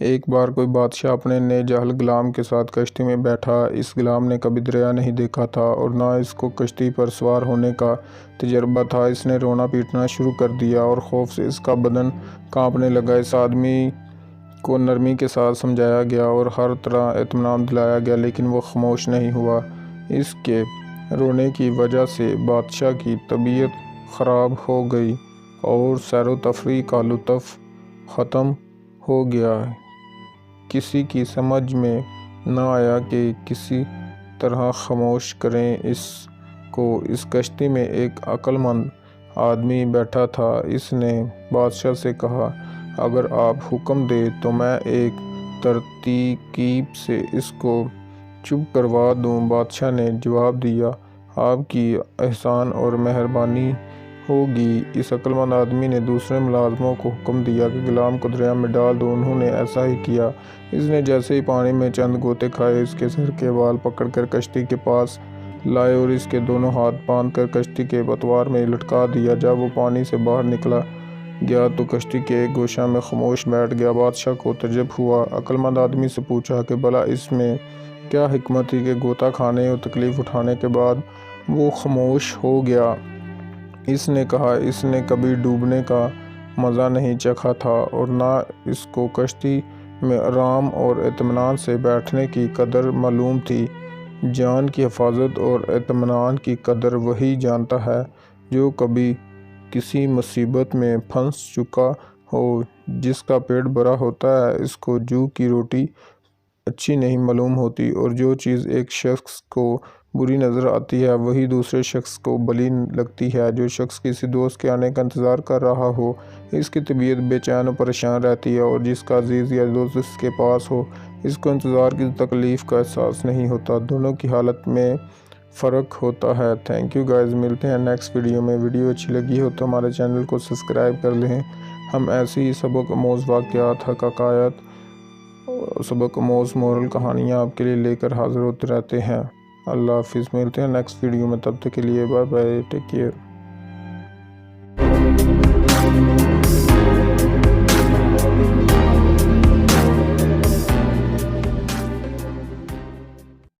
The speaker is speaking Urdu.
ایک بار کوئی بادشاہ اپنے نئے جاہل غلام کے ساتھ کشتی میں بیٹھا۔ اس غلام نے کبھی دریا نہیں دیکھا تھا اور نہ اس کو کشتی پر سوار ہونے کا تجربہ تھا۔ اس نے رونا پیٹنا شروع کر دیا اور خوف سے اس کا بدن کانپنے لگا۔ اس آدمی کو نرمی کے ساتھ سمجھایا گیا اور ہر طرح اطمینان دلایا گیا، لیکن وہ خاموش نہیں ہوا۔ اس کے رونے کی وجہ سے بادشاہ کی طبیعت خراب ہو گئی اور سیر و تفریح کا لطف ختم ہو گیا۔ کسی کی سمجھ میں نہ آیا کہ کسی طرح خاموش کریں اس کو۔ اس کشتی میں ایک عقل مند آدمی بیٹھا تھا۔ اس نے بادشاہ سے کہا، اگر آپ حکم دیں تو میں ایک ترکیب سے اس کو چپ کروا دوں۔ بادشاہ نے جواب دیا، آپ کی احسان اور مہربانی ہوگی۔ اس عقل مند آدمی نے دوسرے ملازموں کو حکم دیا کہ غلام کو دریا میں ڈال دو۔ انہوں نے ایسا ہی کیا۔ اس نے جیسے ہی پانی میں چند غوطے کھائے، اس کے سر کے بال پکڑ کر کشتی کے پاس لائے اور اس کے دونوں ہاتھ باندھ کر کشتی کے پتوار میں لٹکا دیا۔ جب وہ پانی سے باہر نکلا گیا تو کشتی کے ایک گوشہ میں خاموش بیٹھ گیا۔ بادشاہ کو تعجب ہوا۔ عقل مند آدمی سے پوچھا کہ بھلا اس میں کیا حکمت تھی کہ غوطہ کھانے اور تکلیف اٹھانے کے بعد وہ خاموش ہو گیا؟ اس نے کہا، اس نے کبھی ڈوبنے کا مزہ نہیں چکھا تھا اور نہ اس کو کشتی میں آرام اور اطمینان سے بیٹھنے کی قدر معلوم تھی۔ جان کی حفاظت اور اطمینان کی قدر وہی جانتا ہے جو کبھی کسی مصیبت میں پھنس چکا ہو۔ جس کا پیٹ بھرا ہوتا ہے اس کو جو کی روٹی اچھی نہیں معلوم ہوتی، اور جو چیز ایک شخص کو بری نظر آتی ہے وہی دوسرے شخص کو بھلی لگتی ہے۔ جو شخص کسی دوست کے آنے کا انتظار کر رہا ہو، اس کی طبیعت بے چین و پریشان رہتی ہے، اور جس کا عزیز یا دوست اس کے پاس ہو، اس کو انتظار کی تکلیف کا احساس نہیں ہوتا۔ دونوں کی حالت میں فرق ہوتا ہے۔ تھینک یو گائز، ملتے ہیں نیکسٹ ویڈیو میں۔ ویڈیو اچھی لگی ہو تو ہمارے چینل کو سبسکرائب کر لیں۔ ہم ایسی ہی سبق آموز واقعات، حقائق، سبق آموز مورل کہانیاں آپ کے لیے لے کر حاضر ہوتے رہتے ہیں۔ اللہ حافظ، ملتے ہیں نیکسٹ ویڈیو میں، تب تک کے لیے بائے بائے، ٹیک کیئر۔